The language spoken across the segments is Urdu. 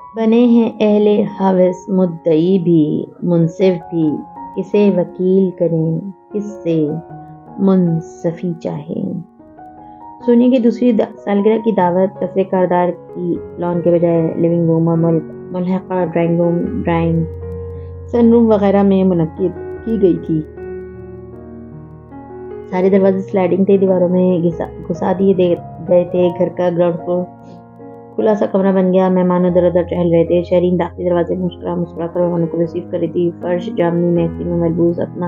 بنے ہیں اہل حوث مدعی بھی منصف بھی، کسے وکیل کریں کس سے منصفی چاہیں۔ سونی کی دوسری سالگرہ کی دعوت قصر کاردار کی لان کے بجائے لیونگ روم اور ملحقہ ڈرائنگ روم، ڈرائنگ سن روم وغیرہ میں منعقد کی گئی تھی۔ سارے دروازے سلائڈنگ تھے، دیواروں میں گھسا دیے گئے تھے۔ گھر کا گراؤنڈ فلور کھلا سا کمرہ بن گیا۔ مہمان ادھر ادھر ٹہل رہے تھے۔ شہرین داخلی دروازے مسکرا کر مہمانوں کو ریسیو کر رہی تھی۔ فرش جامنی محفل میں ملبوس اپنا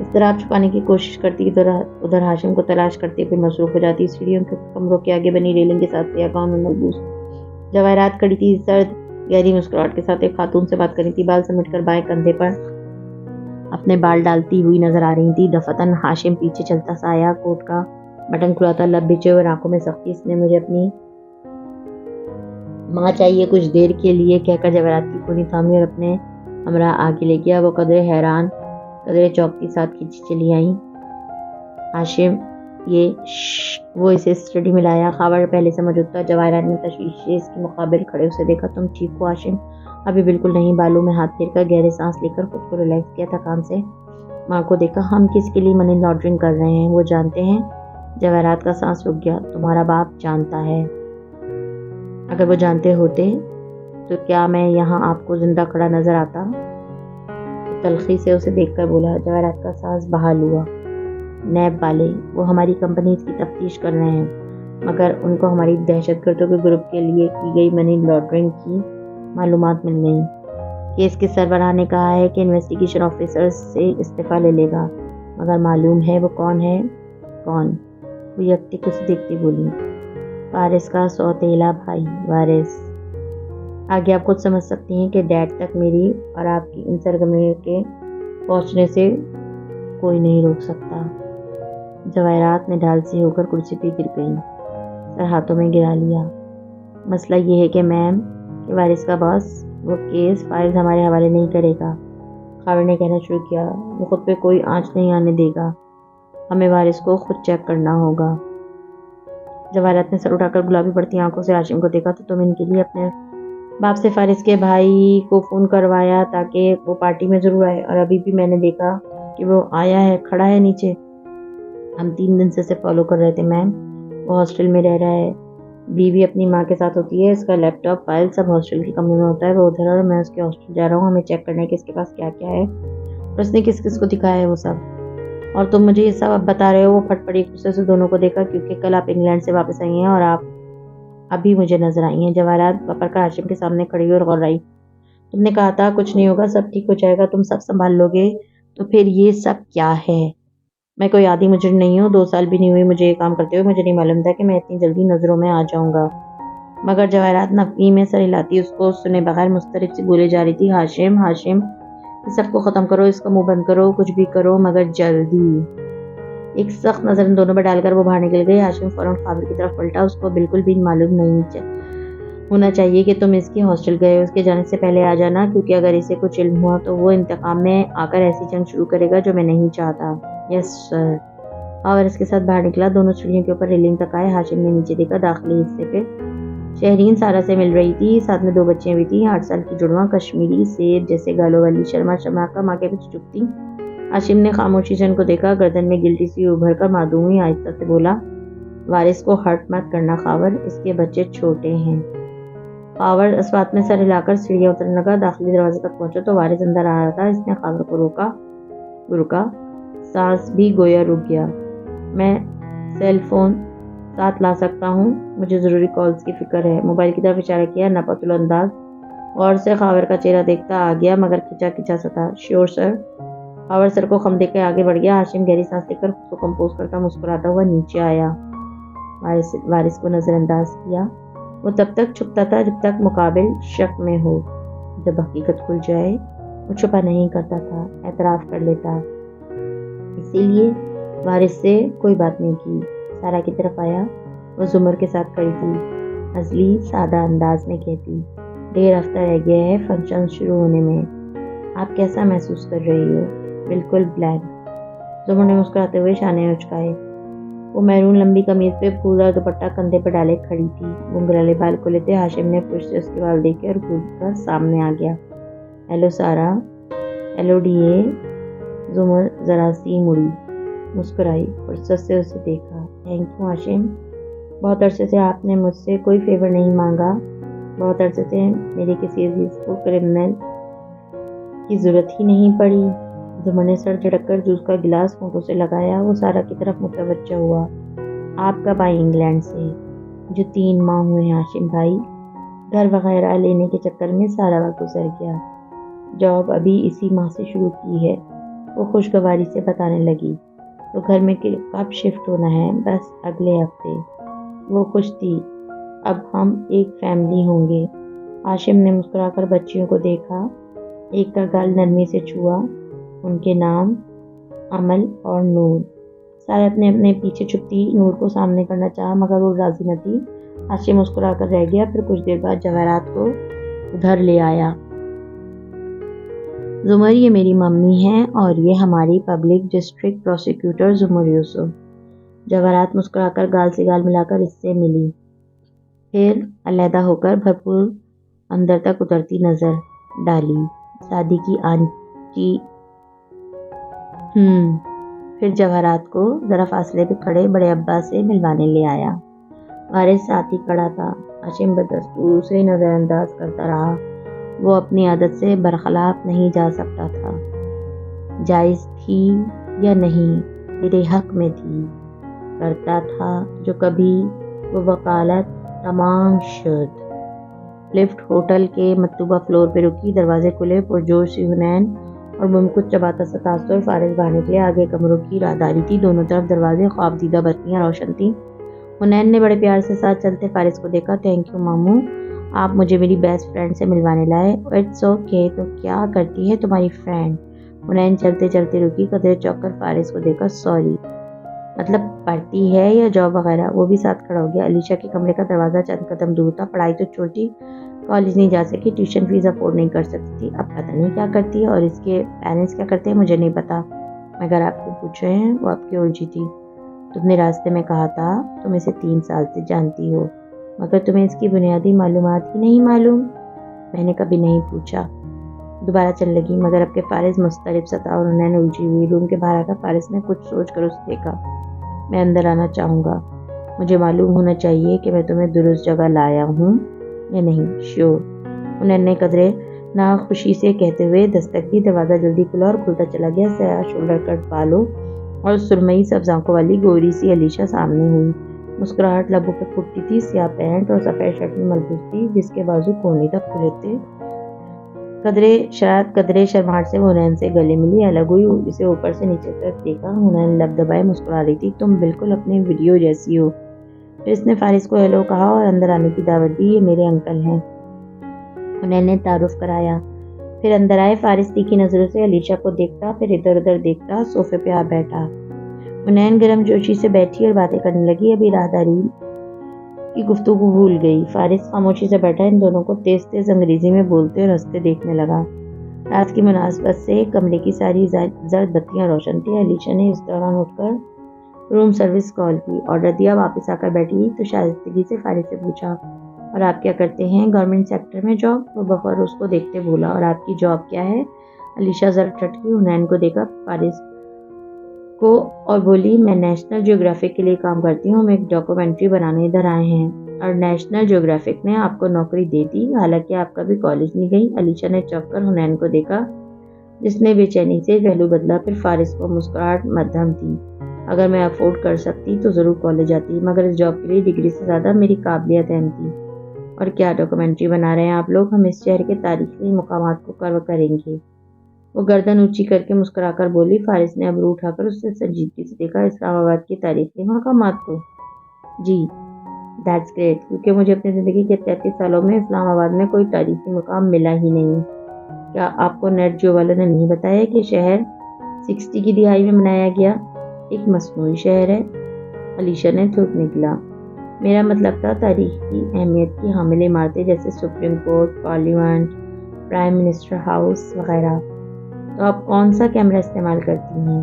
اضطراب چھپانے کی کوشش کرتی، ادھر ہاشم کو تلاش کرتے پھر مصروف ہو جاتی۔ سیڑھیوں کے کمروں کے آگے بنی ریلنگ کے ساتھ سیاہ گاؤن میں ملبوس جواہرات کھڑی تھی، سرد گہری مسکراہٹ کے ساتھ ایک خاتون سے بات کر رہی تھی۔ بال سمیٹ کر بائیں کندھے پر اپنے بال ڈالتی ہوئی نظر آ رہی تھی۔ دفتن ہاشم پیچھے چلتا سا آیا، کوٹ کا بٹن کھلا تھا، لب بھیجے ہوئے، آنکھوں میں سختی۔ اس نے مجھے اپنی ماں چاہیے کچھ دیر کے لیے کہہ کر جواہرات کی کونی تھامی اور اپنے ہمراہ آگے لے گیا۔ وہ قدرے حیران قدرے چوکتی ساتھ کھینچی چلی آئیں۔ ہاشم وہ اسے اسٹڈی میں لایا۔ خاور پہلے سے موجود تھا۔ جواہرات نے تشویش سے اس کے مقابل کھڑے اسے دیکھا۔ تم ٹھیک ہو ہاشم؟ ابھی بالکل نہیں۔ بالوں میں ہاتھ پھیر کر گہرے سانس لے کر خود کو ریلیکس کیا، تھکان سے ماں کو دیکھا۔ ہم کس کے لیے منی لانڈرنگ کر رہے ہیں وہ جانتے ہیں؟ جواہرات کا سانس رک گیا۔ تمہارا باپ جانتا ہے؟ اگر وہ جانتے ہوتے تو کیا میں یہاں آپ کو زندہ کھڑا نظر آتا؟ تلخی سے اسے دیکھ کر بولا۔ جواہرات کا سانس بحال ہوا۔ نیب والے، وہ ہماری کمپنیز کی تفتیش کر رہے ہیں، مگر ان کو ہماری دہشت گردوں کے گروپ کے لیے کی گئی منی لانڈرنگ کی معلومات مل گئیں۔ کیس کے سربراہ نے کہا ہے کہ انویسٹیگیشن آفیسر سے استعفیٰ لے لے گا، مگر معلوم ہے وہ کون ہے؟ کون؟ وہ یکٹک اسے دیکھتی بولی۔ وارث کا سوتیلا بھائی وارث۔ آگے آپ خود سمجھ سکتی ہیں کہ ڈیڈ تک میری اور آپ کی ان سرگرمیوں کے پہنچنے سے کوئی نہیں روک سکتا۔ جواہرات نے ڈھال سی ہو کر کرسی پہ گر گئی، سر ہاتھوں میں گرا لیا۔ مسئلہ یہ ہے کہ میم کہ وارث کا باس وہ کیس فائلز ہمارے حوالے نہیں کرے گا۔ خاور نے کہنا شروع کیا۔ وہ خود پہ کوئی آنچ نہیں آنے دے گا، ہمیں وارث کو خود چیک کرنا ہوگا۔ جواہرات نے سر اٹھا کر گلابی پڑتی آنکھوں سے ہاشم کو دیکھا۔ تو تم ان کے لیے اپنے باپ سے فارس کے بھائی کو فون کروایا تاکہ وہ پارٹی میں ضرور آئے، اور ابھی بھی میں نے دیکھا کہ وہ آیا ہے، کھڑا ہے نیچے۔ ہم 3 دن سے اسے فالو کر رہے تھے میم، وہ ہاسٹل میں رہ رہا ہے، بیوی اپنی ماں کے ساتھ ہوتی ہے، اس کا لیپ ٹاپ فائل سب ہاسٹل کے کمرے میں ہوتا ہے، وہ ادھر اور میں اس کے ہاسٹل جا رہا ہوں، ہمیں چیک کرنا ہے کہ اس کے پاس کیا کیا ہے اور اس نے کس کس کو دکھایا ہے وہ سب۔ اور تم مجھے یہ سب اب بتا رہے ہو؟ وہ پھٹ پڑی، غصے سے دونوں کو دیکھا، کیونکہ کل آپ انگلینڈ سے واپس آئی ہیں اور آپ ابھی مجھے نظر آئی ہیں۔ جواہرات بپر کر ہاشم کے سامنے کھڑی اور غرائی۔ تم نے کہا تھا کچھ نہیں ہوگا، سب ٹھیک ہو جائے گا، تم سب سنبھال لو گے، تو پھر یہ سب کیا ہے؟ میں کوئی عادی مجرم نہیں ہوں، 2 سال بھی نہیں ہوئے مجھے یہ کام کرتے ہوئے، مجھے نہیں معلوم تھا کہ میں اتنی جلدی نظروں میں آ جاؤں گا۔ مگر جواہرات نفی میں سر ہلاتی اس کو سنے بغیر مضطرب سی بولے جا رہی تھی۔ ہاشم اس سب کو ختم کرو، اس کا منہ بند کرو، کچھ بھی کرو مگر جلدی۔ ایک سخت نظر ان دونوں پر ڈال کر وہ باہر نکل گئی۔ ہاشم فوراً خاور کی طرف پلٹا۔ اس کو بالکل بھی معلوم نہیں ہونا چاہیے کہ تم اس کے ہاسٹل گئے ہو، اس کے جانے سے پہلے آ جانا، کیونکہ اگر اسے کچھ علم ہوا تو وہ انتقام میں آ کر ایسی جنگ شروع کرے گا جو میں نہیں چاہتا۔ یس سر۔ خاور اس کے ساتھ باہر نکلا۔ دونوں سیڑھیوں کے اوپر ریلنگ تک آئے۔ ہاشم نے نیچے دیکھا، داخلی حصے پہ شہرین سارا سے مل رہی تھی، ساتھ میں 2 بچیاں بھی تھیں، 8 سال کی جڑواں، کشمیری سیب جیسے گالوں والی شرما کا ماں کے پیچھے چپتی۔ ہاشم نے خاموشی سے ان کو دیکھا، گردن میں گلٹی سی ابھر کر معدوم ہوئی، آہستہ سے بولا، وارث کو ہرٹ مت کرنا خاور، اس کے بچے چھوٹے ہیں۔ خاور اس بات میں سر ہلا کر سیڑھیاں اترنے لگا۔ داخلی دروازے تک پہنچا تو وارث اندر آ رہا تھا۔ اس نے خاور کو رکا، سانس بھی گویا رک گیا۔ میں سیل فون ساتھ لا سکتا ہوں؟ مجھے ضروری کالز کی فکر ہے۔ موبائل کی طرف اشارہ کیا۔ نپت الانداز غور سے خاور کا چہرہ دیکھتا آ گیا، مگر کھچا سا تھا۔ شیور سر۔ خاور سر کو خم دیکھ کے آگے بڑھ گیا۔ ہاشم گہری سانس لے کر خود کو کمپوز کرتا مسکراتا ہوا نیچے آیا۔ وارث کو نظر انداز کیا۔ وہ تب تک چھپتا تھا جب تک مقابل شک میں ہو، جب حقیقت کھل جائے وہ چھپا نہیں کرتا تھا، اعتراف کر لیتا۔ اسی لیے وارث سے کوئی بات نہیں کی۔ سارا کی طرف آیا، وہ زمر کے ساتھ کھڑی تھی، ازلی سادہ انداز میں کہتی، 1.5 ہفتہ رہ گیا ہے فنکشن شروع ہونے میں، آپ کیسا محسوس کر رہی ہو؟ بالکل بلینک۔ زمر نے مسکراتے ہوئے شانے اچکائے۔ وہ میرون لمبی قمیض پہ پھولدار دوپٹہ کندھے پہ ڈالے کھڑی تھی. گنگرالے بال کھلے تھے. ہاشم نے پشت سے اس کے بال دیکھے اور کود کر سامنے آ گیا. ہیلو سارا. ہیلو ڈیے. زمر ذرا سی مڑی, مسکرائی, فرصت سے اسے دیکھا. Thank you Hashim. بہت عرصے سے آپ نے مجھ سے کوئی فیور نہیں مانگا. بہت عرصے سے میری کسی عزیز کو کرمنل کی ضرورت ہی نہیں پڑی. زمر نے سر جھٹک کر جوس کا گلاس ہونٹوں سے لگایا. وہ سارا کی طرف متوجہ ہوا. آپ کب آئے انگلینڈ سے؟ جو 3 ماہ ہوئے ہاشم بھائی. گھر وغیرہ لینے کے چکر میں سارا وقت گزر گیا. جاب ابھی اسی ماہ سے شروع کی ہے. وہ خوشگواری سے بتانے لگی. تو گھر میں کب شفٹ ہونا ہے؟ بس اگلے ہفتے. وہ خوش تھی. اب ہم ایک فیملی ہوں گے. ہاشم نے مسکرا کر بچیوں کو دیکھا. ایک کا گال نرمی سے چھوا. ان کے نام عمل اور نور. سارا اپنے پیچھے چھپتی نور کو سامنے کرنا چاہا مگر وہ راضی نہ تھی. ہاشم مسکرا کر رہ گیا. پھر کچھ دیر بعد جواہرات کو ادھر لے آیا. زمر یہ میری ممی ہیں اور یہ ہماری پبلک ڈسٹرکٹ پروسیکیوٹر زمر یوسف. جواہرات مسکرا کر گال سے گال ملا کر اس سے ملی. پھر علیحدہ ہو کر بھرپور اندر تک اترتی نظر ڈالی. شادی کی آنٹی. پھر جواہرات کو ذرا فاصلے پہ کھڑے بڑے ابا سے ملوانے لے آیا. وارث ساتھ ہی کھڑا تھا. ہاشم بدستور اسے نظر انداز کرتا رہا. وہ اپنی عادت سے برخلاف نہیں جا سکتا تھا. جائز تھی یا نہیں تیرے حق میں تھی. کرتا تھا جو کبھی وہ وکالت تمام شد. لفٹ ہوٹل کے مطلوبہ فلور پہ رکی. دروازے کھلے. پرجوش سی حنین اور ممکن چباتا سا تاثر. فارغ بہانے کے لیے آگے کمروں کی راہداری تھی. دونوں طرف دروازے خوابدیدہ بتیاں روشن تھیں. حنین نے بڑے پیار سے ساتھ چلتے فارغ کو دیکھا. تھینک یو ماموں, آپ مجھے میری بیسٹ فرینڈ سے ملوانے لائے. It's okay. تو کیا کرتی ہے تمہاری فرینڈ؟ حنین چلتے چلتے رکی. قدرے چوک کر فارغ کو دیکھا. سوری, مطلب پڑھتی ہے یا جاب وغیرہ؟ وہ بھی ساتھ کھڑا ہو گیا. علیشا کے کمرے کا دروازہ چند قدم دور تھا. پڑھائی تو چھوٹی, کالج نہیں جا سکی, ٹیوشن فیس افورڈ نہیں کر سکتی تھی. اب پتہ نہیں کیا کرتی ہے اور اس کے پیرنٹس کیا کرتے ہیں مجھے نہیں پتا. مگر آپ کو پوچھ رہے ہیں, وہ آپ کی الجھی تھی. تم نے راستے میں کہا تھا تم اسے 3 سال سے جانتی ہو مگر تمہیں اس کی بنیادی معلومات ہی نہیں معلوم. میں نے کبھی نہیں پوچھا. دوبارہ چل لگی. مگر اب کے فارغ مسترب سا تھا اور انہیں الجھی ہوئی. روم کے باہر آ کر فارغ نے کچھ سوچ کر اسے دیکھا. میں اندر آنا چاہوں گا. مجھے معلوم ہونا چاہیے کہ میں تمہیں درست جگہ لایا ہوں یا نہیں. شیور. انہوں نے قدرے ناخوشی سے کہتے ہوئے دستک دی. دروازہ جلدی کھلا اور کھلتا چلا گیا. سیاہ شولڈر کٹ بالوں اور سرمئی سبز آنکھوں والی گوری سی علیشا سامنے ہوئی. مسکراہٹ لبوں پہ پھوٹتی تھی. سیاہ پینٹ اور سفید شرٹ میں ملبوس تھی جس کے بازو کوہنی تک کھلے تھے. قدرے شرماہٹ سے حنین سے گلے ملی. الگ ہوئی. اسے اوپر سے نیچے تک دیکھا. حنین لب دبائے مسکرا رہی تھی. تم بالکل اپنی ویڈیو جیسی ہو. پھر اس نے فارغ کو ہیلو کہا اور اندر آنے کی دعوت دی. یہ میرے انکل ہیں. حنین نے تعارف کرایا. پھر اندر آئے. فارغ تیکھی نظروں سے علیشا کو دیکھتا پھر ادھر ادھر دیکھتا. صوفے پہ آ بیٹھا. حنین گرم جوشی سے بیٹھی اور باتیں کرنے لگی. ابھی راہداری کی گفتگو بھول گئی. فارغ خاموشی سے بیٹھا. ان دونوں کو تیز تیز انگریزی میں بولتے اور ہنستے دیکھنے لگا. رات کی مناسبت سے کمرے کی ساری زرد بتیاں روشن تھیں. علیشا نے اس دوران اٹھ کر روم سروس کال کی. آرڈر دیا. واپس آ کر بیٹھی تو شائستگی سے فارغ سے پوچھا, اور آپ کیا کرتے ہیں؟ گورنمنٹ سیکٹر میں جاب. وہ بغور اس کو دیکھتے بولا, اور آپ کی جاب کیا ہے؟ علیشا ذرا ٹھٹکی. حنین کو دیکھا, فارغ کو, اور بولی, میں نیشنل جیوگرافک کے لیے کام کرتی ہوں. ہم ایک ڈاکومنٹری بنانے ادھر آئے ہیں. اور نیشنل جیوگرافک نے آپ کو نوکری دے دی, حالانکہ آپ کبھی کالج نہیں گئی. علیشا نے چوک کر حنین کو دیکھا جس نے بے چینی سے پہلو بدلا. پھر فارغ کو مسکراہٹ مدھم تھی. اگر میں افورڈ کر سکتی تو ضرور کالج آتی, مگر اس جاب کے لیے ڈگری سے زیادہ میری قابلیت اہم تھی. اور کیا ڈاکومنٹری بنا رہے ہیں آپ لوگ؟ ہم اس شہر کے تاریخی مقامات کو کور کریں گے. وہ گردن اونچی کر کے مسکرا کر بولی. فارغ نے ابرو اٹھا کر اسے سنجیدگی سے دیکھا. اسلام آباد کے تاریخی مقامات کو؟ جی. دیٹس گریٹ, کیونکہ مجھے اپنی زندگی کے 33 سالوں میں اسلام آباد میں کوئی تاریخی مقام ملا ہی نہیں. کیا آپ کو نیٹ جیو والوں نے نہیں بتایا کہ شہر 60 کی دہائی میں بنایا گیا ایک مصنوعی شہر ہے؟ علیشا نے تھوک نکلا. میرا مطلب تھا تاریخ کی اہمیت کی حامل عمارتیں جیسے supreme court, parliament, prime minister house وغیرہ. تو آپ کون سا کیمرہ استعمال کرتی ہیں؟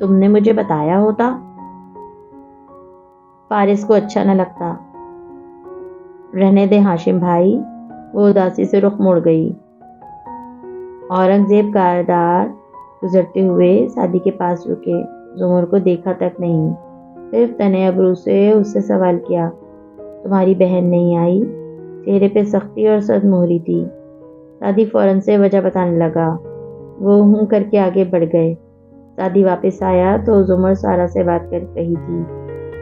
تم نے مجھے بتایا ہوتا۔ فارس کو اچھا نہ لگتا۔ رہنے دے ہاشم بھائی، وہ اداسی سے رخ موڑ گئی۔ اورنگزیب کاردار گزرتے ہوئے سعدی کے پاس رکے، زمر کو دیکھا تک نہیں، صرف تنے ابرو سے اس سے سوال کیا، تمہاری بہن نہیں آئی؟ چہرے پہ سختی اور صد مہری تھی۔ سعدی فوراً سے وجہ بتانے لگا۔ وہ ہوں کر کے آگے بڑھ گئے۔ سعدی واپس آیا تو زمر سارا سے بات کر رہی تھی۔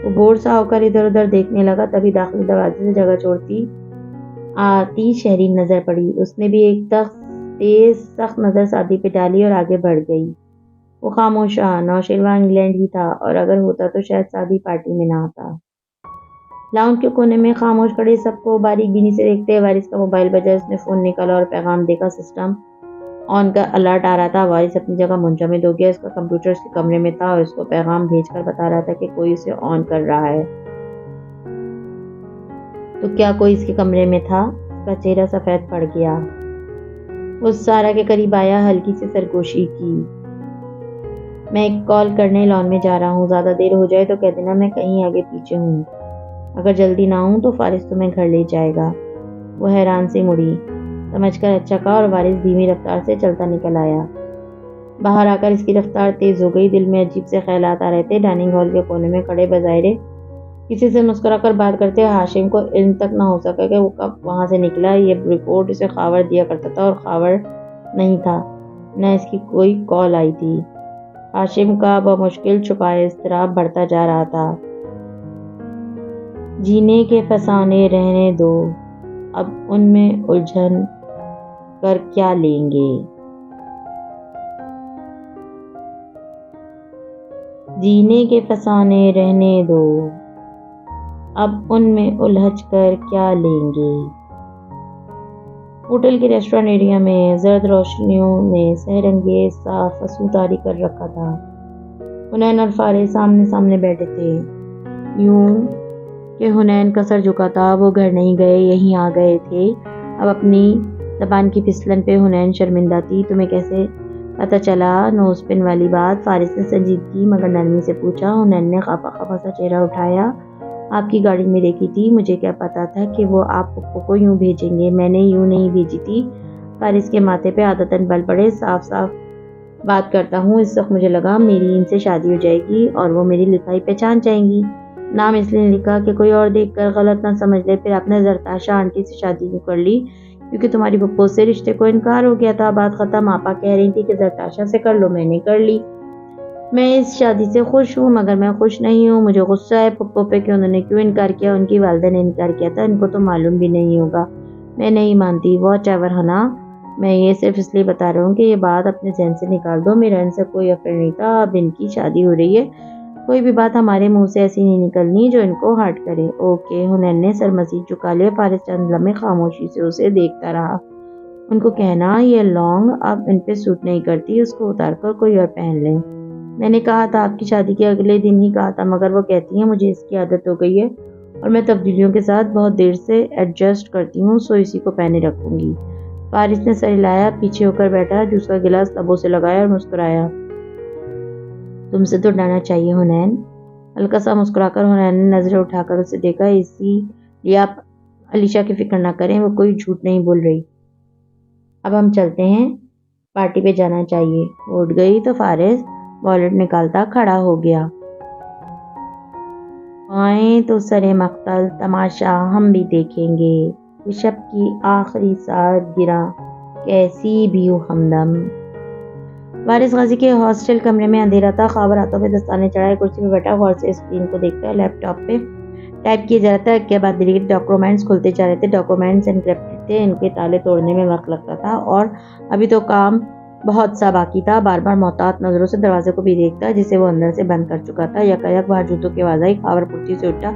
وہ بور سا ہو کر ادھر ادھر دیکھنے لگا، تبھی داخلی دروازے سے جگہ چھوڑتی آتی شہرین نظر پڑی۔ اس نے بھی ایک تیز سخت نظر سعدی پہ ڈالی اور آگے بڑھ گئی۔ وہ خاموش رہا۔ نوشیروان انگلینڈ ہی تھا، اور اگر ہوتا تو شاید سعدی پارٹی میں نہ آتا۔ لاؤنج کے کونے میں خاموش کھڑے سب کو باریک بینی سے دیکھتے وارث کا موبائل بجا۔ اس نے فون نکالا اور پیغام دیکھا۔ سسٹم آن کا الرٹ آ رہا تھا۔ وارث اپنی جگہ منجمد ہو گیا۔ اس کا کمپیوٹر اس کے کمرے میں تھا اور اس کو پیغام بھیج کر بتا رہا تھا کہ کوئی اسے آن کر رہا ہے۔ تو کیا کوئی اس کے کمرے میں تھا؟ اس کا چہرہ سفید پڑ گیا۔ وہ سارا کے قریب آیا، ہلکی سی سرگوشی کی۔ میں ایک کال کرنے لان میں جا رہا ہوں، زیادہ دیر ہو جائے تو کہہ دینا میں کہیں آگے پیچھے ہوں۔ اگر جلدی نہ ہوں تو فارس تمہیں گھر لے جائے گا۔ وہ حیران سی مڑی، سمجھ کر اچھا کہا، اور وارث دھیمی رفتار سے چلتا نکل آیا۔ باہر آ کر اس کی رفتار تیز ہو گئی۔ دل میں عجیب سے خیالات آ رہے تھے۔ ڈائننگ ہال کے کونے میں کھڑے بظاہر کسی سے مسکرا کر بات کرتے ہاشم کو علم تک نہ ہو سکا کہ وہ کب وہاں سے نکلا۔ یہ رپورٹ اسے خاور دیا کرتا تھا اور خاور نہیں تھا، نہ اس کی کوئی کال آئی تھی۔ ہاشم کا بمشکل چھپائے اضطراب بڑھتا جا رہا تھا۔ جینے کے فسانے رہنے دو، اب ان میں الجھن کر کیا لیں گے؟ جینے کے فسانے رہنے دو، اب ان میں الجھ کر کیا لیں گے؟ ہوٹل کے ریسٹورانٹ ایریا میں زرد روشنیوں نے سحر انگیز سا فسوں طاری کر رکھا تھا۔ حنین اور فارس آمنے سامنے بیٹھے تھے، یوں کہ حنین کا سر جھکا تھا۔ وہ گھر نہیں گئے، یہیں آ گئے تھے۔ اب اپنی زبان کی پھسلن پہ حنین شرمندہ تھی۔ تمہیں کیسے پتہ چلا؟ نوز پن والی بات فارس نے سنجیدگی مگر نرمی سے پوچھا۔ حنین نے خفا خفا سا چہرہ اٹھایا۔ آپ کی گاڑی میں دیکھی تھی، مجھے کیا پتا تھا کہ وہ آپ پپو کو یوں بھیجیں گے، میں نے یوں نہیں بھیجی تھی۔ فارس کے ماتھے پہ عادتاً بل پڑے۔ صاف صاف بات کرتا ہوں، اس وقت مجھے لگا میری ان سے شادی ہو جائے گی اور وہ میری لکھائی پہچان جائیں گی۔ نام اس لیے لکھا کہ کوئی اور دیکھ کر غلط نہ سمجھ لے۔ پھر آپ نے زرتاشا آنٹی سے شادی کیوں کر لی؟ کیونکہ تمہاری پپو سے رشتے کو انکار ہو گیا تھا۔ بات ختم۔ آپا کہہ رہی تھی کہ زرتاشا سے کر لو، میں نے کر لی۔ میں اس شادی سے خوش ہوں، مگر میں خوش نہیں ہوں۔ مجھے غصہ ہے پپو پہ کہ انہوں نے کیوں انکار کیا۔ ان کی والدہ نے انکار کیا تھا، ان کو تو معلوم بھی نہیں ہوگا۔ میں نہیں مانتی۔ واٹ ایور ہنا، میں یہ صرف اس لیے بتا رہا ہوں کہ یہ بات اپنے ذہن سے نکال دو۔ میرا ان سے کوئی افیئر نہیں تھا، اب ان کی شادی ہو رہی ہے۔ کوئی بھی بات ہمارے منہ سے ایسی نہیں نکلنی جو ان کو ہرٹ کرے۔ اوکے۔ حنین نے سر مزید جھکا لیا۔ فارس چند لمحے خاموشی سے اسے دیکھتا رہا۔ ان کو کہنا یہ لانگ اب ان پہ سوٹ نہیں کرتی، اس کو اتار کر کوئی اور پہن لیں۔ میں نے کہا تھا آپ کی شادی کے اگلے دن ہی کہا تھا، مگر وہ کہتی ہیں مجھے اس کی عادت ہو گئی ہے اور میں تبدیلیوں کے ساتھ بہت دیر سے ایڈجسٹ کرتی ہوں، سو اسی کو پہنے رکھوں گی۔ فارس نے سر ہلایا، پیچھے ہو کر بیٹھا، جوس کا گلاس لبوں سے لگایا اور مسکرایا۔ تم سے تو ڈرنا چاہیے حنین۔ ہلکا سا مسکرا کر حنین نے نظریں اٹھا کر اسے دیکھا۔ اسی لیے آپ علیشا کی فکر نہ کریں، وہ کوئی جھوٹ نہیں بول رہی۔ اب ہم چلتے ہیں، پارٹی پہ جانا چاہیے۔ وہ اٹھ گئی تو فارس والٹ نکالتا کھڑا ہو گیا۔ آئیں تو سرے مقتل تماشا ہم بھی دیکھیں گے، بشپ کی آخری سالگرہ کیسی بھی ہو ہمدم۔ وارث غازی کے ہاسٹل کمرے میں اندھیرا تھا۔ خاور ہاتھوں پہ دستانے چڑھائے کرسی پہ بیٹھا غور سے اسکرین کو دیکھتا، لیپ ٹاپ پہ ٹائپ کیے جا رہا تھا۔ ایک کے بعد دیگر ڈاکومنٹس کھلتے جا رہے تھے۔ ڈاکومنٹس انکرپٹڈ تھے، ان کے تالے توڑنے میں وقت لگتا تھا اور ابھی تو کام بہت سا باقی تھا۔ بار بار محتاط نظروں سے دروازے کو بھی دیکھتا جسے وہ اندر سے بند کر چکا تھا۔ یکایک باہر جوتوں کی آواز آئی۔ خاور کرسی سے اٹھا،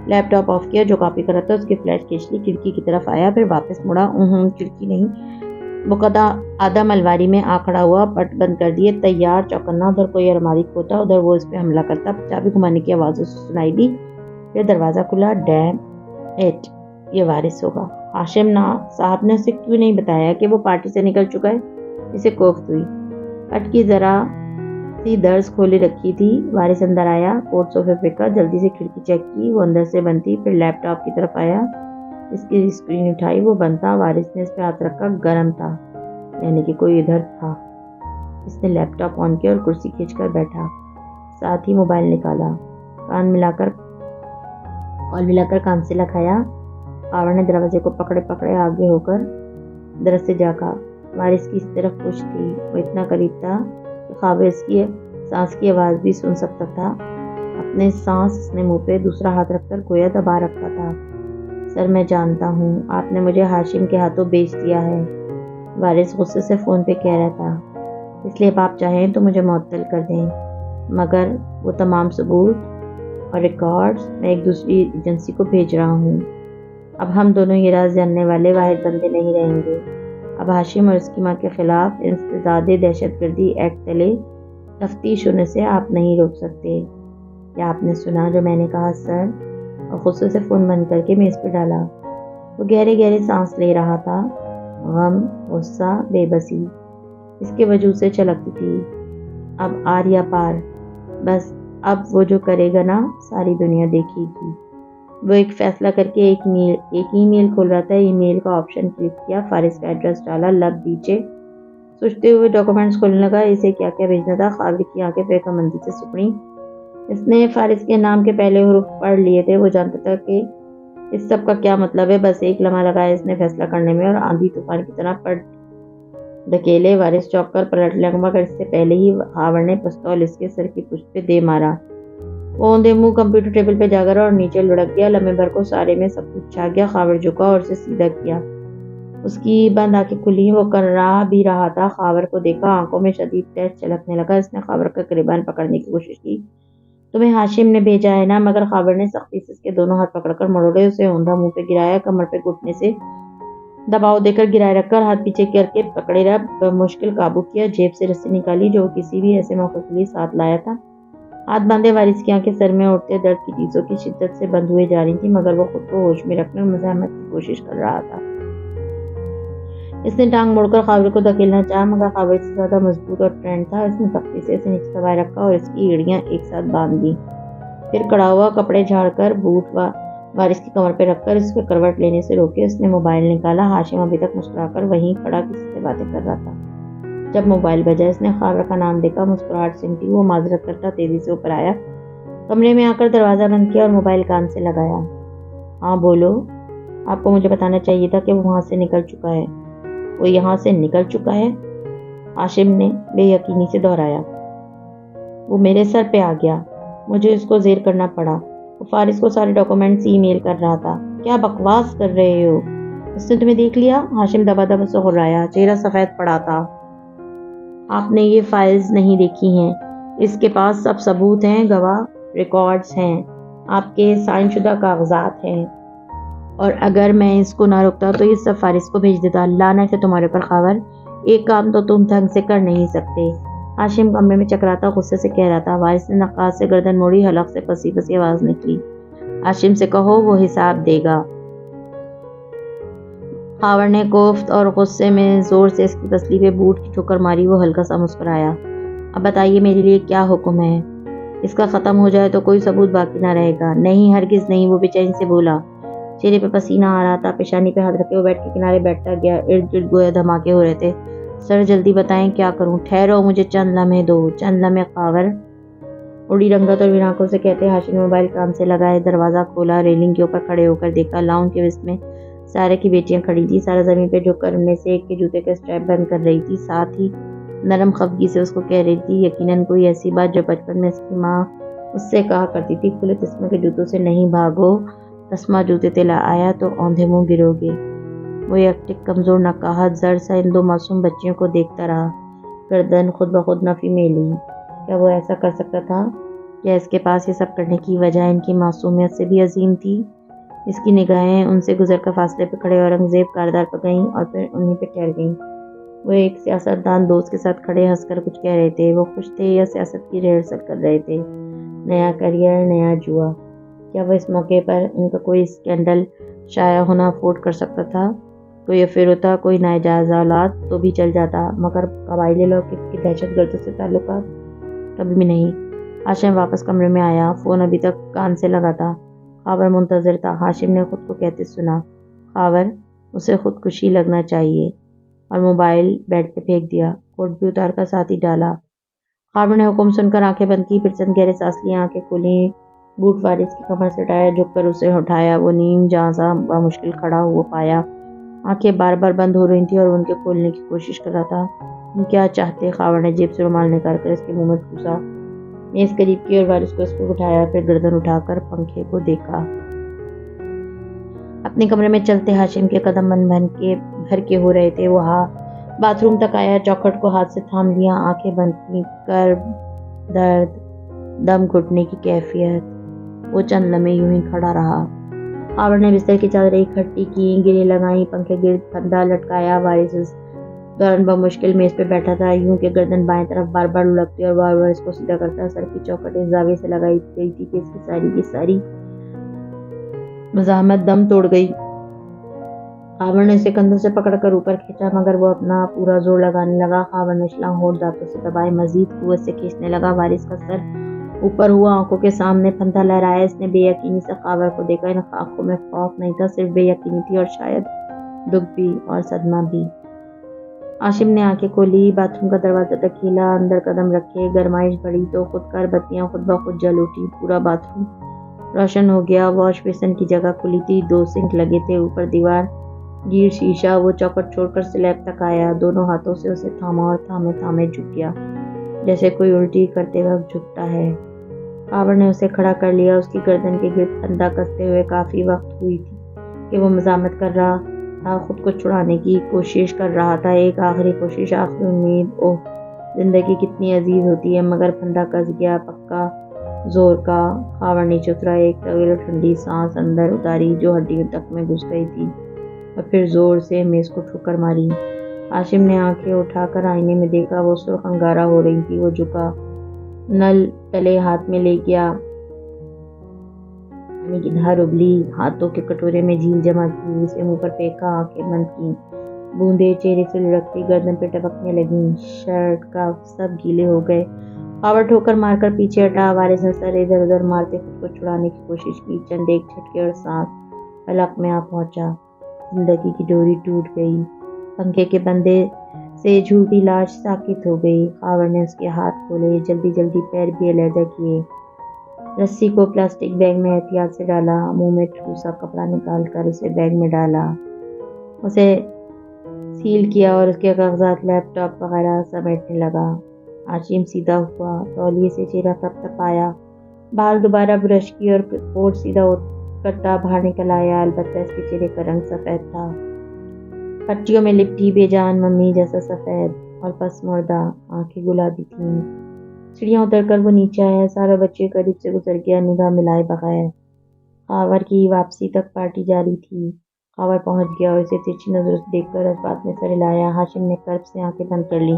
لیپ ٹاپ آف کیا، جو کاپی کر رہا تھا اس کی فلیش کھینچ لی، کھڑکی کی طرف آیا، پھر واپس مڑا۔ کھڑکی نہیں، وہ آدم الماری میں آ کھڑا ہوا، پٹ بند کر دیے، تیار چوکنا۔ ادھر کوئی الماری کھوتا، ادھر وہ اس پہ حملہ کرتا۔ چابی گھمانے کی آواز اسے سنائی دی، پھر دروازہ کھلا۔ ڈیم اٹ، یہ وارث ہوگا۔ ہاشم صاحب نے اسے کیوں نہیں بتایا کہ وہ پارٹی سے نکل چکا ہے؟ اسے کوفت ہوئی، پٹ کی ذرا تھی درس کھولے رکھی تھی۔ وارث اندر آیا، کوٹ صوفے پھینکا، جلدی سے کھڑکی چیک کی، وہ اندر سے بند تھی۔ پھر لیپ ٹاپ کی طرف آیا، اس کی اسکرین اٹھائی، وہ بند تھا۔ وارث نے اس پہ ہاتھ رکھا، گرم تھا، یعنی کہ کوئی ادھر تھا۔ اس نے لیپ ٹاپ آن کیا اور کرسی کھینچ کر بیٹھا، ساتھ ہی موبائل نکالا، کال ملا کر کان سے لگایا۔ خاور نے دروازے کو پکڑے آگے ہو کر درس سے جھانکا۔ وارث کی اس طرف کچھ تھی، وہ اتنا قریب تھا کہ خاور اس کی سانس کی آواز بھی سن سکتا تھا۔ اپنے سانس اس نے منہ پہ دوسرا ہاتھ رکھ کر گویا دبا رکھا تھا۔ سر میں جانتا ہوں آپ نے مجھے ہاشم کے ہاتھوں بیچ دیا ہے، وارث غصے سے فون پہ کہہ رہا تھا، اس لیے اب آپ چاہیں تو مجھے معطل کر دیں، مگر وہ تمام ثبوت اور ریکارڈز میں ایک دوسری ایجنسی کو بھیج رہا ہوں۔ اب ہم دونوں یہ راز جاننے والے واحد بندے نہیں رہیں گے۔ اب ہاشم اور اس کی ماں کے خلاف انسداد دہشت گردی ایکٹ تلے تفتیش ہونے سے آپ نہیں روک سکتے۔ کیا آپ نے سنا جو میں نے کہا سر؟ اور غصے سے فون بند کر کے میز پہ ڈالا۔ وہ گہرے سانس لے رہا تھا، غم، غصہ، بے بسی اس کے وجود سے چھلکتی تھی۔ اب آر یا پار، بس اب وہ جو کرے گا نا ساری دنیا دیکھے گی۔ وہ ایک فیصلہ کر کے ایک ای میل کھول رہا تھا، ای میل کا آپشن کلک کیا، فارس کا ایڈریس ڈالا، لب نیچے سوچتے ہوئے ڈاکومنٹس کھولنے لگا، اسے کیا کیا بھیجنا تھا۔ خاور کی آنکھیں فیکا مندی سے سکڑیں۔ اس نے فارس کے نام کے پہلے حروف پڑھ لیے تھے، وہ جانتا تھا کہ اس سب کا کیا مطلب ہے۔ بس ایک لمحہ لگایا اس نے فیصلہ کرنے میں اور آندھی طوفان کی طرح پڑ دھکیلے۔ وارث چوک کر پلٹ لیا، مگر اس سے پہلے ہی خاور نے پستول اس کے سر کی پشت پہ دے مارا۔ وہ اوندھے منہ کمپیوٹر ٹیبل پہ جا گرا اور نیچے لڑک گیا۔ لمحے بھر کو سارے میں سب کچھ چھا گیا۔ خاور جھکا اور اسے سیدھا کیا، اس کی بند آنکھیں کھلی، وہ کر بھی رہا تھا۔ خاور کو دیکھا، آنکھوں میں شدید تیش چھلکنے لگا۔ اس نے خاور کا گریبان پکڑنے کی کوشش کی۔ تمہیں ہاشم نے بھیجا ہے نا؟ مگر خاور نے سختی سے اس کے دونوں ہاتھ پکڑ کر مروڑے، اسے اوندھا منہ پہ گرایا، کمر پہ گھٹنے سے دباؤ دے کر گرائے رکھ کر ہاتھ پیچھے کر کے پکڑے رہا، بمشکل قابو کیا۔ جیب سے رسی نکالی جو وہ کسی بھی ایسے موقع کے لیے ساتھ لایا تھا، ہاتھ باندھے۔ وارث کی آنکھیں سر میں اٹھتے درد کی چیزوں کی شدت سے بند ہوئے جا رہی تھیں، مگر وہ خود کو ہوش میں رکھنے اور مزاحمت کی کوشش کر رہا تھا۔ اس نے ٹانگ موڑ کر خاور کو دھکیلنا چاہا، مگر خاور سے زیادہ مضبوط اور ٹرینڈ تھا۔ اس نے سختی سے اسے نیچے دبائے رکھا اور اس کی ایڑیاں ایک ساتھ باندھ دیں۔ پھر کڑا ہوا، کپڑے جھاڑ کر بوٹ وارث کی کمر پہ رکھ کر اس کو کروٹ لینے سے روکے۔ اس نے موبائل نکالا۔ ہاشم ابھی تک مسکرا کر وہیں کھڑا کسی سے باتیں کر رہا تھا۔ جب موبائل بجا، اس نے خاور کا نام دیکھا، مسکراہٹ سمٹی، وہ معذرت کرتا تیزی سے اوپر آیا، کمرے میں آ کر دروازہ بند کیا اور موبائل کان سے لگایا۔ ہاں بولو، آپ کو مجھے بتانا چاہیے تھا کہ وہ وہاں سے نکل چکا ہے۔ وہ یہاں سے نکل چکا ہے؟ ہاشم نے بے یقینی سے دہرایا۔ وہ میرے سر پہ آ گیا، مجھے اس کو زیر کرنا پڑا۔ وہ فارس کو سارے ڈاکومنٹس ای میل کر رہا تھا۔ کیا بکواس کر رہے ہو؟ اس نے تمہیں دیکھ لیا؟ ہاشم دبا دبا سے غرایا، چہرہ سفید پڑا تھا۔ آپ نے یہ فائلز نہیں دیکھی ہیں، اس کے پاس سب ثبوت ہیں، گواہ، ریکارڈز ہیں، آپ کے سائن شدہ کاغذات ہیں، اور اگر میں اس کو نہ روکتا تو یہ سب فارس کو بھیج دیتا۔ لعنت ہے تمہارے پر خاور، ایک کام تو تم ڈھنگ سے کر نہیں سکتے۔ ہاشم کمرے میں چکراتا غصے سے کہہ رہا تھا۔ وارث نے نقاص سے گردن موڑی، حلق سے پسی پسی آواز نکلی، ہاشم سے کہو وہ حساب دے گا۔ خاور نے کوفت اور غصے میں زور سے اس کی تسلی پہ بوٹ کی ٹھوکر ماری۔ وہ ہلکا سا مسکرایا۔ اب بتائیے میرے لیے کیا حکم ہے؟ اس کا ختم ہو جائے تو کوئی ثبوت باقی نہ رہے گا۔ نہیں، ہرگز نہیں، وہ بے چینی سے بولا، چہرے پہ پسینہ آ رہا تھا، پیشانی پہ ہاتھ رکھے وہ بیڈ کے کنارے بیٹھتا گیا، ارد گرد گویا دھماکے ہو رہے تھے۔ سر جلدی بتائیں کیا کروں؟ ٹھہرو، مجھے چند لمحے دو، چند لمحے۔ خاور اڑی رنگت اور ویرانکوں سے کہتے ہاشم نے موبائل کان سے لگائے، دروازہ کھولا، ریلنگ کے اوپر کھڑے ہو کر دیکھا، لاؤنج کے وسط میں سارے کی بیٹیاں کھڑی تھی، سارا زمین پہ جھک کر ان میں سے ایک کے جوتے کا اسٹریپ بند کر رہی تھی، ساتھ ہی نرم خفگی سے اس کو کہہ رہی تھی، یقیناً کوئی ایسی بات جو بچپن میں اس کی ماں اس سے کہا کرتی تھی، کھلے تسمے کے جوتوں سے نہیں بھاگو، تسمہ جوتے تلا آیا تو اوندھے منہ گرو گے۔ وہ یک ٹک کمزور نقاہت زر سا ان دو معصوم بچیوں کو دیکھتا رہا، گردن خود بخود نفی میں لی۔ کیا وہ ایسا کر سکتا تھا؟ کیا اس کے پاس یہ سب کرنے کی وجہ ان کی معصومیت سے بھی عظیم تھی؟ اس کی نگاہیں ان سے گزر کر فاصلے پہ کھڑے اورنگزیب کاردار پر گئیں اور پھر انہیں پہ ٹھہر گئیں۔ وہ ایک سیاستدان دوست کے ساتھ کھڑے ہنس کر کچھ کہہ رہے تھے۔ وہ خوش تھے یا سیاست کی ریہرسل کر رہے تھے؟ نیا کیریئر، نیا جوا۔ کیا وہ اس موقع پر ان کا کوئی اسکینڈل شائع ہونا افورڈ کر سکتا تھا؟ کوئی افیئر ہوتا، کوئی ناجائز اولاد تو بھی چل جاتا، مگر قبائلی لاء کی دہشت گردوں سے تعلقات کبھی بھی نہیں۔ ہاشم واپس کمرے میں آیا، فون ابھی تک کان سے لگا تھا۔ خاور منتظر تھا۔ ہاشم نے خود کو کہتے سنا، خاور، اسے خودکشی لگنا چاہیے، اور موبائل بیڈ پہ پھینک دیا، کوٹ بھی اتار کر ساتھ ہی ڈالا۔ خاور نے حکم سن کر آنکھیں بند کی، پھر چند گہرے سانس لیے، آنکھیں کھولی، بوٹ وارث کی کمر سے ہٹایا، جھک کر اسے اٹھایا۔ وہ نیم جہاں سا بمشکل کھڑا ہوا پایا، آنکھیں بار بار بند ہو رہی تھیں اور وہ ان کے کھولنے کی کوشش کر رہا تھا۔ تم کیا چاہتے؟ خاور نے جیب سے رومال نکال کر اس کے منہ میں ٹھوسا، میز قریب کی اور وارث کو اس پر بٹھایا، پھر گردن اٹھا کر پنکھے کو دیکھا۔ اپنے کمرے میں چلتے ہاشم کے قدم بن کے بھر کے ہو رہے تھے۔ وہ باتھ روم تک آیا، چوکھٹ کو ہاتھ سے تھام لیا، آنکھیں بند کر، درد، دم گھٹنے کی کیفیت۔ وہ چند لمحے یوں ہی کھڑا رہا۔ خاور نے بستر کی چادریں اکٹھی کی، گریں لگائیں، پنکھے گرد پھندا لٹکایا۔ وارث اس دوران بمشکل میز پہ بیٹھا تھا، یوں کہ گردن بائیں طرف بار بار لڑکتی اور بار بار اس کو سیدھا کرتا۔ سر کی چوکھٹ اس زاویے سے لگائی گئی تھی کہ اس کی ساری مزاحمت دم توڑ گئی۔ خاور نے اسے کندھوں سے پکڑ کر اوپر کھینچا، مگر وہ اپنا پورا زور لگانے لگا۔ خاور نے شلنگ ہونٹ دانتوں سے دبائے، مزید قوت سے کھینچنے لگا۔ وارث کا سر اوپر ہوا، آنکھوں کے سامنے پھندا لہرایا۔ اس نے بے یقینی سے خاور کو دیکھا۔ ان آنکھوں میں خوف نہیں تھا، صرف بے یقینی تھی، اور شاید دکھ بھی، اور صدمہ بھی۔ ہاشم نے آنکھیں کھولی، باتھ روم کا دروازہ ٹکیلا، اندر قدم رکھے۔ گرمائش بڑھی تو خود کار بتیاں خود بخود جل اٹھی، پورا باتھ روم روشن ہو گیا۔ واش بیسن کی جگہ کھلی تھی، 2 سنک لگے تھے، اوپر دیوار گیر شیشہ۔ وہ چوکھٹ چھوڑ کر سلیب تک آیا، دونوں ہاتھوں سے اسے تھاما اور تھامے تھامے جھک گیا، جیسے کوئی الٹی کرتے وقت جھکتا ہے۔ خاور نے اسے کھڑا کر لیا، اس کی گردن کے گرد پھندا کستے ہوئے۔ کافی وقت ہوئی تھی کہ وہ مزاحمت کر رہا تھا، خود کو چھڑانے کی کوشش کر رہا تھا، ایک آخری کوشش، آخری امید۔ اوہ، زندگی کتنی عزیز ہوتی ہے! مگر پھندا کس گیا، پکا زور کا۔ خاور نیچے اترا، ایک طویل اور ٹھنڈی سانس اندر اتاری جو ہڈیوں تک میں گھس گئی تھی، اور پھر زور سے میز کو ٹھوکر ماری۔ ہاشم نے آنکھیں اٹھا کر آئینے میں دیکھا، وہ سرخ انگارہ ہو رہی تھی۔ وہ جھکا، نل تلے ہاتھ میں لے گیا، پانی کی دھار ابلی، ہاتھوں کے کٹورے میں جھیل جمع کی، اسے منہ پر پھینکا، آنکھیں بند کی۔ بوندیں چہرے سے لڑکتی، گردن پہ ٹپکنے لگیں، شرٹ کف سب گیلے ہو گئے۔ خاور ٹھوکر مار کر پیچھے ہٹا۔ وارث نے سر ادھر ادھر مارتے خود کو چھڑانے کی کوشش کی، چند ایک جھٹکے اور سانس حلق میں آ پہنچا۔ زندگی کی ڈوری ٹوٹ گئی، پنکھے کے بندے سے جھوٹی لاش ساکت ہو گئی۔ خاور نے اس کے ہاتھ کھولے، جلدی جلدی پیر بھی علیحدہ کیے، رسی کو پلاسٹک بیگ میں احتیاط سے ڈالا، منہ میں ٹھوسا کپڑا نکال کر اسے بیگ میں ڈالا، اسے سیل کیا اور اس کے کاغذات، لیپ ٹاپ وغیرہ سمیٹنے لگا۔ ہاشم سیدھا ہوا، تولیے سے چہرہ تپ تپایا، بال دوبارہ برش کی اور کوٹ سیدھا کرتا باہر نکل آیا، البتہ اس کے چہرے کا رنگ سفید تھا، پٹیوں میں لپٹی بے جان ممی جیسا سفید، اور پس مردہ، آنکھیں گلابی تھیں۔ سیڑھیاں اتر کر وہ نیچے آیا، سارا بچے قریب سے گزر گیا، نگاہ ملائے بغیر۔ خاور کی واپسی تک پارٹی جاری تھی۔ خاور پہنچ گیا اور اسے ترچھی نظروں سے دیکھ کر اس بات میں سر ہلایا۔ ہاشم نے کرب سے آنکھیں بند کر لی۔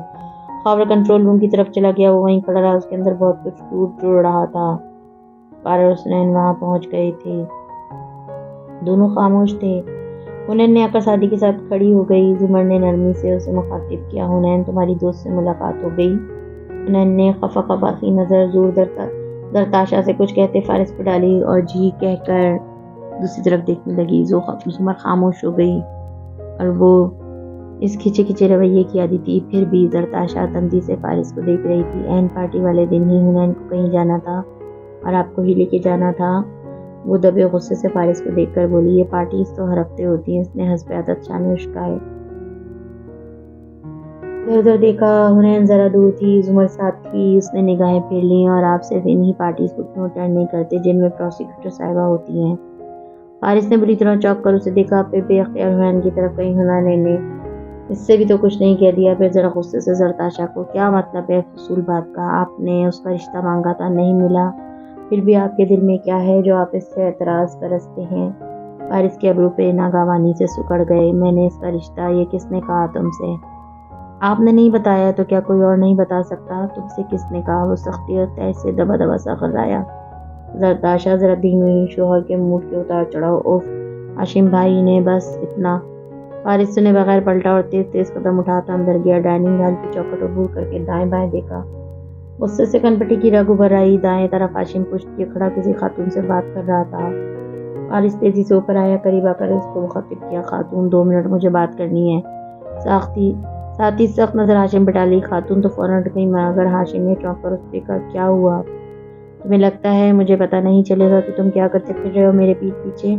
خاور کنٹرول روم کی طرف چلا گیا، وہ وہیں کھڑا رہا، اس کے اندر بہت کچھ ٹوٹ جڑ رہا تھا۔ پارہ اور حسنین وہاں پہنچ گئے تھے، دونوں خاموش تھے۔ حنین نے آ کر سادگی کے ساتھ کھڑی ہو گئی۔ زمر نے نرمی سے اسے مخاطب کیا، حنین، تمہاری دوست سے ملاقات ہو گئی؟ حنین نے خفا خفا سی نظر زور زرتاشا سے کچھ کہتے فارس پہ ڈالی اور جی کہہ کر دوسری طرف دیکھنے لگی۔ زمر خاموش ہو گئی، اور وہ اس کھچے کھچے رویے کی عادی تھی، پھر بھی زرتاشا تندی سے فارس کو دیکھ رہی تھی۔ عین پارٹی والے دن ہی حنین کو کہیں جانا تھا اور آپ کو ہی لے کے جانا تھا۔ وہ دبے غصے سے فارس کو دیکھ کر بولی، یہ پارٹیز تو ہر ہفتے ہوتی ہیں۔ اس نے حسب عادت شانے اچکائے، ادھر ادھر دیکھا۔ حنین ذرا دور تھی، زمر ساتھ تھی، اس نے نگاہیں پھیر لیں، اور آپ صرف انہی پارٹیز کو کیوں اٹینڈ نہیں کرتے جن میں پروسیکیوٹر صاحبہ ہوتی ہیں؟ فارس نے بری طرح چونک کر اسے دیکھا، پھر بے اختیار حنین کی طرف کہیں۔ حنین نے اس سے بھی تو کچھ نہیں کہہ دیا، پھر ذرا غصے سے زرتاشا کو، کیا مطلب ہے فضول بات کا؟ آپ نے اس کا رشتہ مانگا تھا، نہیں ملا، پھر بھی آپ کے دل میں کیا ہے جو آپ اس سے اعتراض برستے ہیں؟ فارس کے ابرو پہ ناگوانی سے سکڑ گئے۔ میں نے اس کا رشتہ، یہ کس نے کہا تم سے؟ آپ نے نہیں بتایا تو کیا کوئی اور نہیں بتا سکتا؟ تم سے کس نے کہا؟ وہ سختی اور تیش سے دبا دبا سا غرایا۔ زرتاشا ذرا دھیمی ہوئی، شوہر کے موڈ کے اتار چڑھاؤ، اوف ہاشم بھائی نے بس اتنا۔ فارس سنے بغیر پلٹا اور تیز تیز قدم اٹھاتا اندر گیا، ڈائننگ ہال کی چوکھٹ عبور کر کے دائیں بائیں دیکھا، غصے سے کنپٹی کی رگ ابھر آئی. دائیں طرف ہاشم پشت کیے کھڑا کسی خاتون سے بات کر رہا تھا. فارس تیزی سے اوپر آیا, قریب آ کر اس کو مخاطب کیا. خاتون 2 منٹ مجھے بات کرنی ہے. ساتھ ہی سخت نظر ہاشم پہ ڈالی. خاتون تو فوراً ہٹ گئی مگر ہاشم نے چونک کر اس سے کہا, کیا ہوا؟ تمہیں لگتا ہے مجھے پتہ نہیں چلے گا کہ تم کیا کرتے پھر رہے ہو میرے پیٹھ پیچھے؟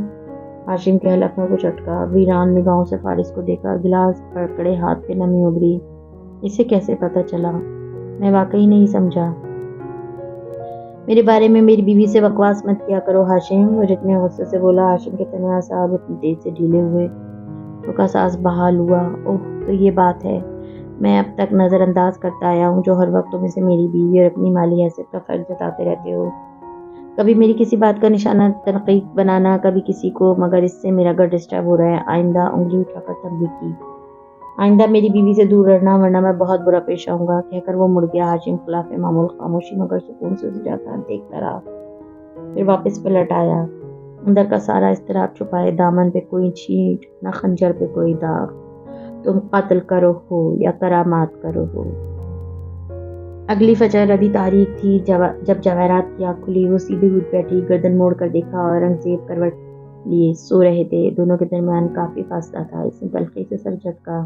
ہاشم کے حلق میں کچھ اٹکا. ویران نگاہوں سے فارس کو دیکھا. گلاس پکڑے ہاتھ پہ نمی ابھری. اسے کیسے پتہ چلا؟ میں واقعی نہیں سمجھا. میرے بارے میں میری بیوی سے بکواس مت کیا کرو ہاشم, وہ جتنے غصے سے بولا. ہاشم کے تنے اعصاب اتنی تیز سے ڈھیلے ہوئے وہ کا سانس بحال ہوا. اوہ تو یہ بات ہے. میں اب تک نظر انداز کرتا آیا ہوں جو ہر وقت تم اسے میری بیوی اور اپنی مالی حیثیت کا فرق جتاتے رہتے ہو. کبھی میری کسی بات کا نشانہ تنقید بنانا, کبھی کسی کو, مگر اس سے میرا گھر ڈسٹرب ہو رہا ہے. آئندہ انگلی اٹھا کر تنبیہ کی. آئندہ میری بیوی سے دور رہنا ورنہ میں بہت برا پیش آؤں گا. کہہ کر وہ مڑ گیا. ہاشم خلاف معمول خاموشی مگر سکون سے اسے جاتا دیکھتا رہا. پھر واپس پلٹ آیا. اندر کا سارا اضطراب چھپائے. دامن پہ کوئی چھینٹ نہ خنجر پہ کوئی داغ. تم قتل کرو ہو یا کرامات کرو ہو. اگلی فجر ابھی تاریخ تھی جب جواہرات کی آنکھ کھلی. وہ سیدھی اٹھ بیٹھی, گردن موڑ کر دیکھا. اورنگزیب کروٹ لیے سو رہے تھے. دونوں کے درمیان کافی فاصلہ تھا. اس نے تلخی سے سر جھٹکا.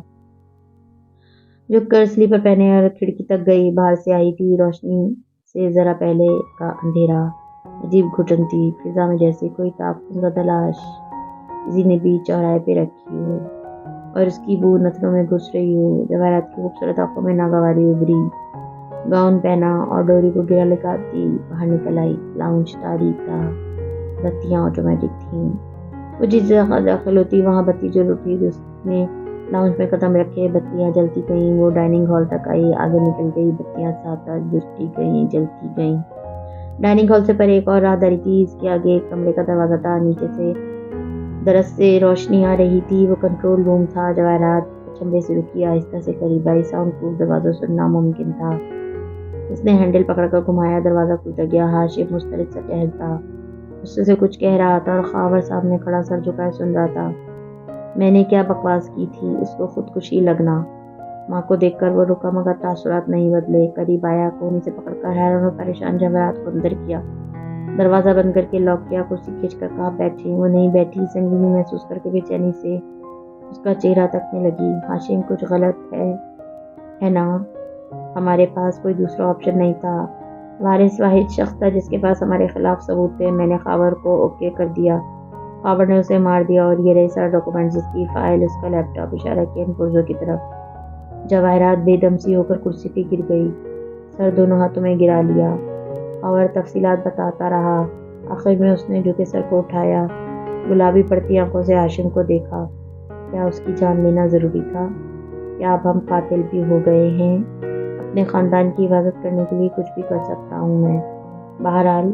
جھک کر سلیپر پہنے اور کھڑکی تک گئی. باہر سے آئی تھی روشنی سے ذرا پہلے کا اندھیرا. عجیب گھٹن تھی فضا میں, جیسے کوئی تعفن زدہ لاش کسی نے بیچ چوراہے پہ رکھی ہو اور اس کی بو نتنوں میں گھس رہی ہو. جواہرات کی خوبصورت آنکھوں میں ناگواری ابھری. گاؤن پہنا اور ڈوری کو گرا لگاتی باہر نکل آئی. لاؤنج تاریک تھا. بتیاں آٹومیٹک تھیں. وہ جس جگہ داخل ہوتی وہاں بتی جل اٹھی. اس نے لاؤنج میں قدم رکھے. بتیاں جلتی گئیں. وہ ڈائننگ ہال تک آئی. آگے نکل گئی. بتیاں ساتھ ساتھ بجھتی گئیں, جلتی گئیں. ڈائننگ ہال سے پر ایک اور راہداری تھی. اس کے آگے ایک کمرے کا دروازہ تھا. نیچے سے درس سے روشنی آ رہی تھی. وہ کنٹرول روم تھا. جواہرات چمڑے سے رکی. آہستہ سے قریب آئی. ساؤنڈ پروف دروازوں سے ناممکن تھا. اس نے ہینڈل پکڑ کر گھمایا. دروازہ کھلتا گیا. ہاشم مسترد سا ٹہلتا اس سے کچھ کہہ رہا تھا اور خاور سامنے کھڑا سر جھکائے سن رہا تھا. میں نے کیا بکواس کی تھی؟ اس کو خودکشی لگنا. ماں کو دیکھ کر وہ رکا مگر تاثرات نہیں بدلے. قریب آیا. کوہنی سے پکڑ کر حیران اور پریشان جواہرات کو اندر کیا. دروازہ بند کر کے لاک کیا. کرسی کھینچ کر کہا, بیٹھیں. وہ نہیں بیٹھی. سنگینی محسوس کر کے بے چینی سے اس کا چہرہ تکنے لگی. ہاشم کچھ غلط ہے نا؟ ہمارے پاس کوئی دوسرا آپشن نہیں تھا. وارث واحد شخص تھا جس کے پاس ہمارے خلاف ثبوت تھے. میں نے خاور کو اوکے کر دیا. خاور نے اسے مار دیا. اور یہ رہے سارے ڈاکومنٹس, اس کی فائل, اس کا لیپ ٹاپ. اشارہ کیا ان پرزوں کی طرف. جواہرات بے دم سی ہو کر کرسی پہ گر گئی. سر دونوں ہاتھوں میں گرا لیا. خاور تفصیلات بتاتا رہا. آخر میں اس نے جھکے سر کو اٹھایا. گلابی پڑتی آنکھوں سے ہاشم کو دیکھا. کیا اس کی جان لینا ضروری تھا؟ کیا اب ہم قاتل بھی ہو گئے ہیں؟ اپنے خاندان کی حفاظت کرنے کے لیے کچھ بھی کر سکتا ہوں میں. بہرحال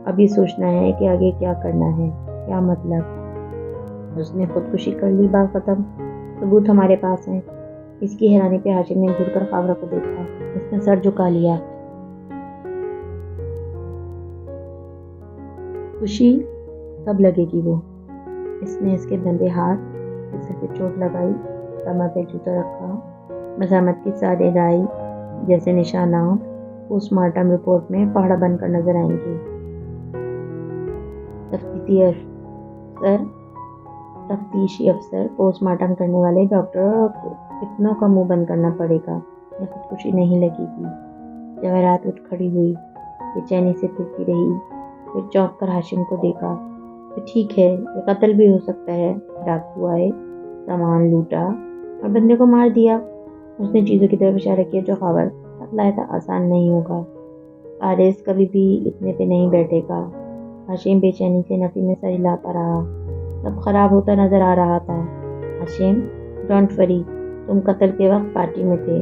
ابھی سوچنا ہے کہ آگے کیا کرنا ہے. کیا مطلب؟ اس نے خودکشی کر لی. بات ختم. ثبوت ہمارے پاس ہیں. اس کی حیرانی پہ ہاشم نے گھر کر خاورہ کو دیکھا. اس نے سر جھکا لیا. خوشی کب لگے گی وہ؟ اس نے اس کے بندے ہاتھ کے سر پہ چوٹ لگائی. کمر پہ جوتا رکھا. مزاحمت کی سارے رائے جیسے نشانات پوسٹ مارٹم رپورٹ میں پہاڑ بن کر نظر آئیں گے. تفتیشی افسر, پوسٹ مارٹم کرنے والے ڈاکٹر کو کتنوں کا منہ بند کرنا پڑے گا. یہ خودکشی نہیں لگے گی. جواہرات اٹھ کھڑی ہوئی. بے چینی سے پھرتی رہی. پھر چونک کر ہاشم کو دیکھا. تو ٹھیک ہے, یہ قتل بھی ہو سکتا ہے. ڈاکو آئے, سامان لوٹا اور بندے کو مار دیا. اس نے چیزوں کی طرف اشارہ کیا جو خاور لایا تھا. آسان نہیں ہوگا. وارث کبھی بھی اتنے پہ نہیں بیٹھے گا. ہاشم بے چینی سے نفی میں سر ہلاتا رہا. سب خراب ہوتا نظر آ رہا تھا. ہاشم, ڈونٹ وری. تم قتل کے وقت پارٹی میں تھے.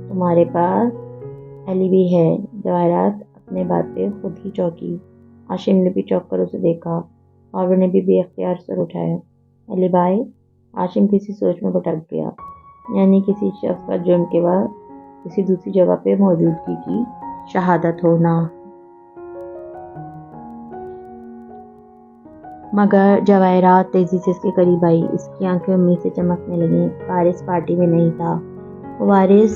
تمہارے پاس ایلیبی ہے. جواہرات اپنے بات پہ خود ہی چوکی. ہاشم نے بھی چوک کر اسے دیکھا. خاور نے بھی بے اختیار سر اٹھایا. ایلیبی؟ ہاشم کسی سوچ میں بھٹک گیا. یعنی کسی شخص کا جرم کے بعد کسی دوسری جگہ پہ موجودگی کی شہادت ہونا. مگر جواہرات تیزی سے اس کے قریب آئی. اس کی آنکھیں امید سے چمکنے لگیں. وارث پارٹی میں نہیں تھا. وہ وارث